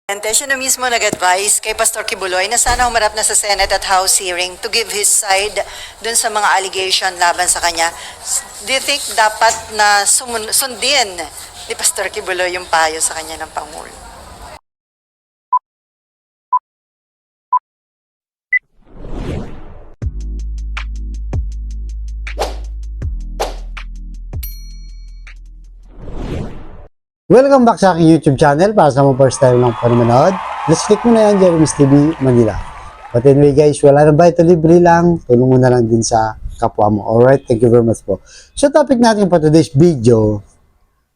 Siya na mismo nag-advise kay Pastor Kibuloy na sana humarap na sa Senate at House hearing to give his side dun sa mga allegation laban sa kanya. Do you think dapat na sundin ni Pastor Kibuloy yung payo sa kanya ng Pangulo? Welcome back sa aking YouTube channel. Para sa mga first time lang po manood, let's click mo na yan, Jeremy's TV Manila. But anyway guys, wala na ba ito, libre lang, tulong mo na lang din sa kapwa mo. Alright, thank you very much po. So topic natin for today's video,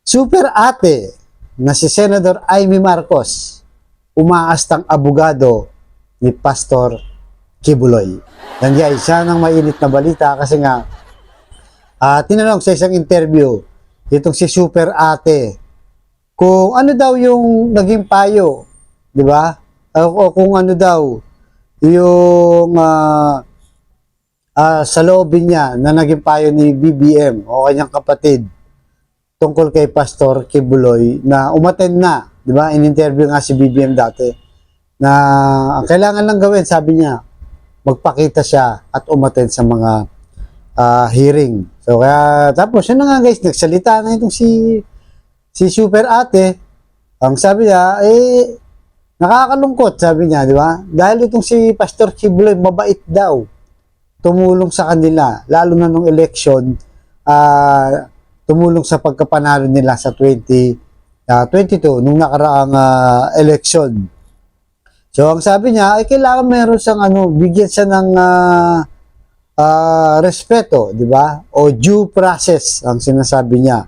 super ate na si Senator Amy Marcos, umaastang abogado ni Pastor Kibuloy. Yan guys, yan ang mainit na balita kasi nga, tinanong sa isang interview, itong si super ate, kung ano daw yung naging payo, di ba? O kung ano daw yung sa loobin niya na naging payo ni BBM o kanyang kapatid tungkol kay Pastor Kibuloy na umattend na, di ba? In-interview nga si BBM dati na ang kailangan lang gawin, sabi niya, magpakita siya at umattend sa mga hearing. So kaya tapos yun na nga guys, nagsalita na itong si super ate, ang sabi niya, nakakalungkot, sabi niya, di ba? Dahil itong si Pastor Kibuloy, mabait daw. Tumulong sa kanila, lalo na nung election, tumulong sa pagkapanalo nila sa 2022, nung nakaraang election. So, ang sabi niya, ay kailangan meron siyang, bigyan siya ng respeto, di ba? O due process, ang sinasabi niya,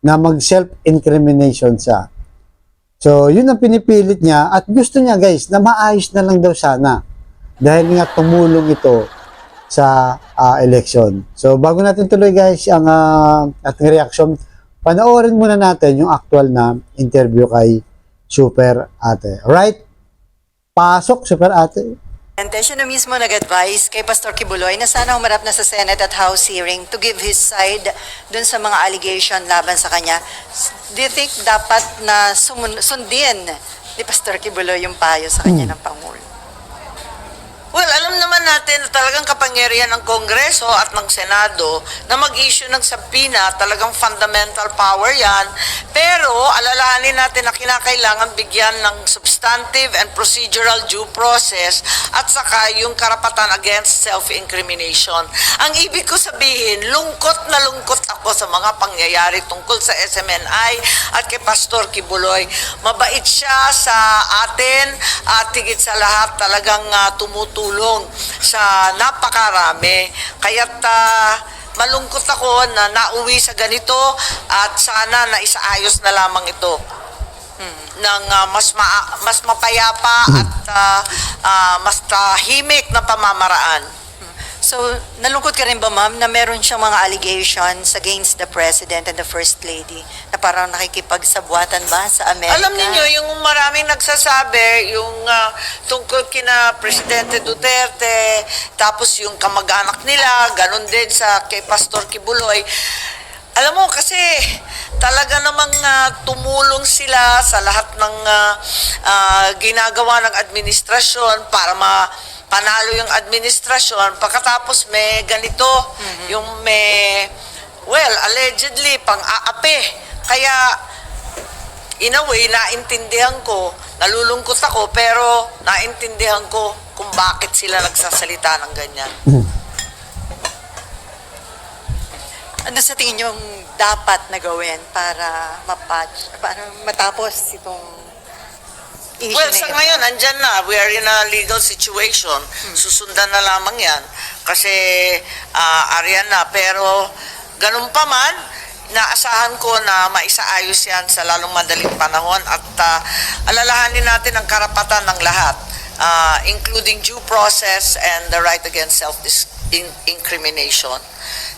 na mag-self-incrimination siya. So, yun ang pinipilit niya at gusto niya guys na maayos na lang daw sana dahil nga tumulong ito sa election. So, bago natin tuloy guys ang ating reaction, panoorin muna natin yung actual na interview kay Super Ate. Alright? Pasok, Super Ate. Siya na mismo nag-advise kay Pastor Kibuloy na sana humarap na sa Senate at House hearing to give his side dun sa mga allegation laban sa kanya. Do you think dapat na sundin ni Pastor Kibuloy yung payo sa kanya ng Pangulo? Well, alam naman natin na talagang kapangyarihan ng Kongreso at ng Senado na mag-issue ng subpoena, talagang fundamental power yan. Pero alalahanin natin na kinakailangan bigyan ng substantive and procedural due process at saka yung karapatan against self-incrimination. Ang ibig ko sabihin, lungkot na lungkot ako sa mga pangyayari tungkol sa SMNI at kay Pastor Kibuloy. Mabait siya sa atin at higit sa lahat talagang tumutulong sa napakarami. Kaya't malungkot ako na nauwi sa ganito at sana na isaayos na lamang ito ng mas mapayapa at mas tahimik na pamamaraan. So, nalungkot ka rin ba ma'am na meron siyang mga allegations against the President and the First Lady na parang nakikipagsabwatan ba sa Amerika? Alam niyo yung maraming nagsasabi, yung tungkol kina Presidente Duterte, tapos yung kamag-anak nila, ganun din sa kay Pastor Kibuloy. Alam mo kasi talaga namang tumulong sila sa lahat ng ginagawa ng administrasyon para panalo yung administrasyon. Pagkatapos may ganito, yung allegedly pang-aapi. Kaya in a way, naintindihan ko, nalulungkot ako, pero naintindihan ko kung bakit sila nagsasalita ng ganyan. Ano sa tingin niyo dapat na gawin para matapos itong issue Well, na sa ito? ngayon, andyan na. We are in a legal situation. Susundan na lamang yan. Kasi, ariyan na. Pero, ganun pa man, inaasahan ko na maisaayos yan sa lalong madaling panahon at alalahanin natin ang karapatan ng lahat, including due process and the right against self-incrimination.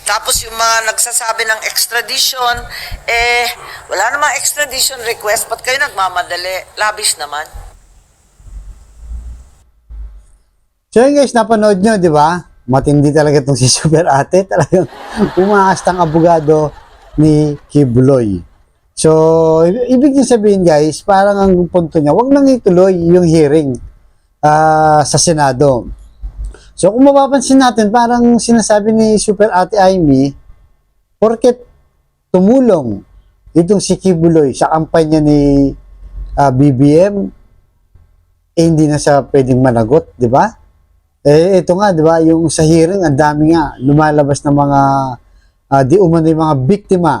Tapos yung mga nagsasabi ng extradition, wala namang extradition request, ba't kayo nagmamadali? Labis naman. So yun guys, napanood nyo, di ba? Matindi talaga itong si Super Ate. Talagang umaastang abogado ni Kibuloy. So, ibig niya sabihin guys, parang ang punto niya, wag nang ituloy yung hearing sa Senado. So, kung mapapansin natin, parang sinasabi ni Super Ate Amy, porket tumulong itong si Kibuloy sa kampanya ni BBM, hindi na siya pwedeng managot, di ba? Ito nga, di ba, yung sa hearing, ang dami nga, lumalabas na mga, di umano yung mga biktima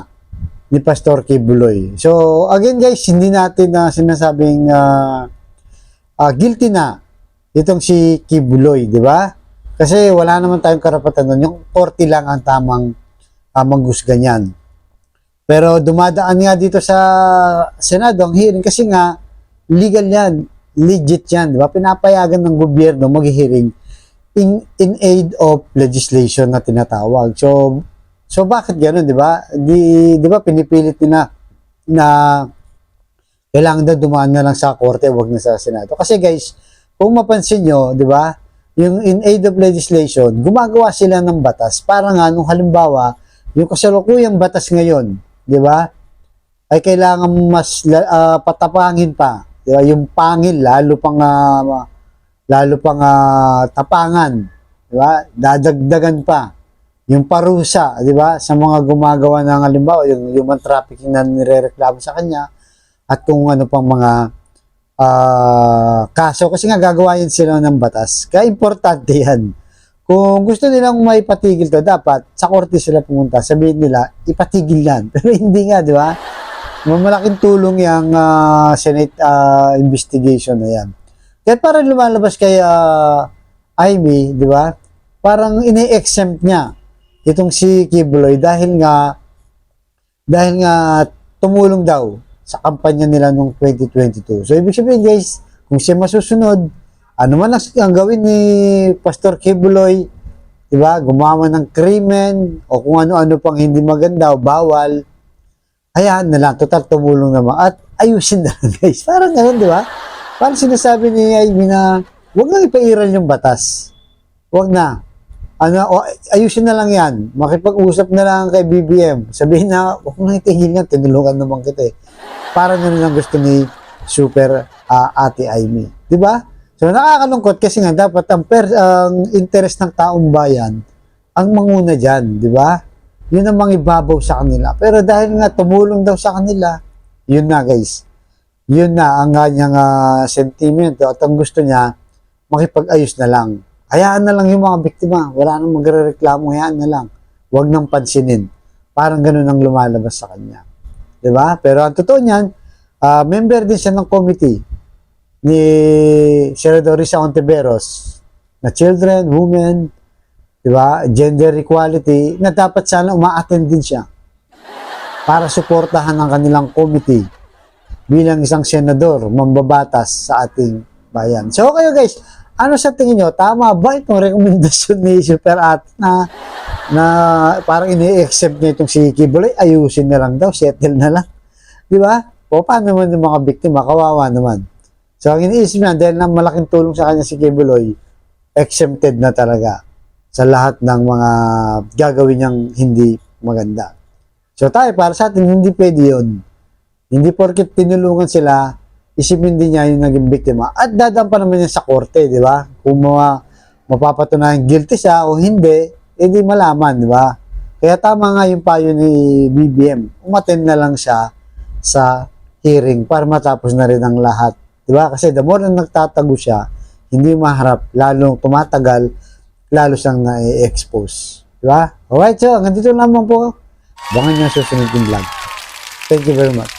ni Pastor Kibuloy. So, again guys, hindi natin sinasabing guilty na itong si Kibuloy, di ba? Kasi wala naman tayong karapatan doon. Yung korte lang ang tamang maghusga niyan. Pero dumadaan nga dito sa Senado ang hearing kasi nga legal yan, legit yan, di ba? Pinapayagan ng gobyerno mag-hearing in aid of legislation na tinatawag. So bakit gano'n, di ba? Di ba pinipilit nila na kailangan daw dumaan na lang sa korte, wag na sa Senado. Kasi guys, kung mapansin nyo, di ba, yung in aid of legislation, gumagawa sila ng batas para nga nung halimbawa, yung kasalukuyang batas ngayon, di ba, ay kailangan mas patapangin pa. Di ba? Yung pangil, lalo pang tapangan. Di ba? Dadagdagan pa. Yung parusa, di ba, sa mga gumagawa ng halimbawa, yung human trafficking na nirereklamo sa kanya, at kung ano pang mga kaso, kasi nga gagawain sila ng batas. Kaya importante yan. Kung gusto nilang maipatigil to, dapat sa korte sila pumunta, sabihin nila, ipatigil yan. Pero hindi nga, di ba? Malaking tulong yung Senate investigation na yan. Kaya parang lumalabas kay Amy, di ba? Parang ini-exempt niya itong si Kibuloy dahil nga tumulong daw sa kampanya nila noong 2022. So, ibig sabihin guys, kung siya masusunod, ano man ang gawin ni Pastor Kibuloy, diba, gumawa ng krimen, o kung ano-ano pang hindi maganda o bawal, hayaan na lang, total tumulong naman, at ayusin na lang guys. Parang ganun, diba? Parang sinasabi ni Amy na, huwag na ipairal yung batas. Huwag na. Ayusin na lang yan. Makipag-usap na lang kay BBM. Sabihin na, huwag nang itigil yan, tinulungan naman kita eh. Parang ganun ang gusto ni Super Ate Amy. Diba? So nakakalungkot kasi nga dapat ang interest ng taong bayan ang manguna dyan. Diba? Yun ang mangibabaw sa kanila. Pero dahil nga tumulong daw sa kanila, yun na guys. Yun na ang kanyang sentimento at ang gusto niya, makipag-ayos na lang. Hayaan na lang yung mga biktima. Wala nang magre-reklamo. Hayaan na lang. Huwag nang pansinin. Parang ganun ang lumalabas sa kanya. Diba? Pero ang totoo niyan, member din siya ng committee ni Senador Risa Ontiveros na children, women, diba? Gender equality, na dapat sana uma-attend din siya para suportahan ang kanilang committee bilang isang senador, mambabatas sa ating bayan. So kayo guys, ano sa tingin nyo? Tama ba itong rekomendasyon ni Super Ate na parang ini-accept niya itong si Kibuloy? Ayusin na lang daw, settle na lang. Di ba? O paano naman yung mga biktima? Kawawa naman. So ang iniisip niya, dahil na malaking tulong sa kanya si Kibuloy, exempted na talaga sa lahat ng mga gagawin niyang hindi maganda. So tayo, para sa atin, hindi pwede yun. Hindi porket tinulungan sila, isipin din niya yung naging biktima. At dadaan pa naman niya sa korte, di ba? Kung mapapatunayan guilty siya o hindi, edi malaman, di ba? Kaya tama nga yung payo ni BBM. Umattend na lang siya sa hearing para matapos na rin ang lahat. Di ba? Kasi the more na nagtatago siya, hindi maharap, lalong tumatagal, lalo siyang na-expose. Di ba? Alright, so hanggang dito lamang po. Abangan niyo sa susunod yung vlog. Thank you very much.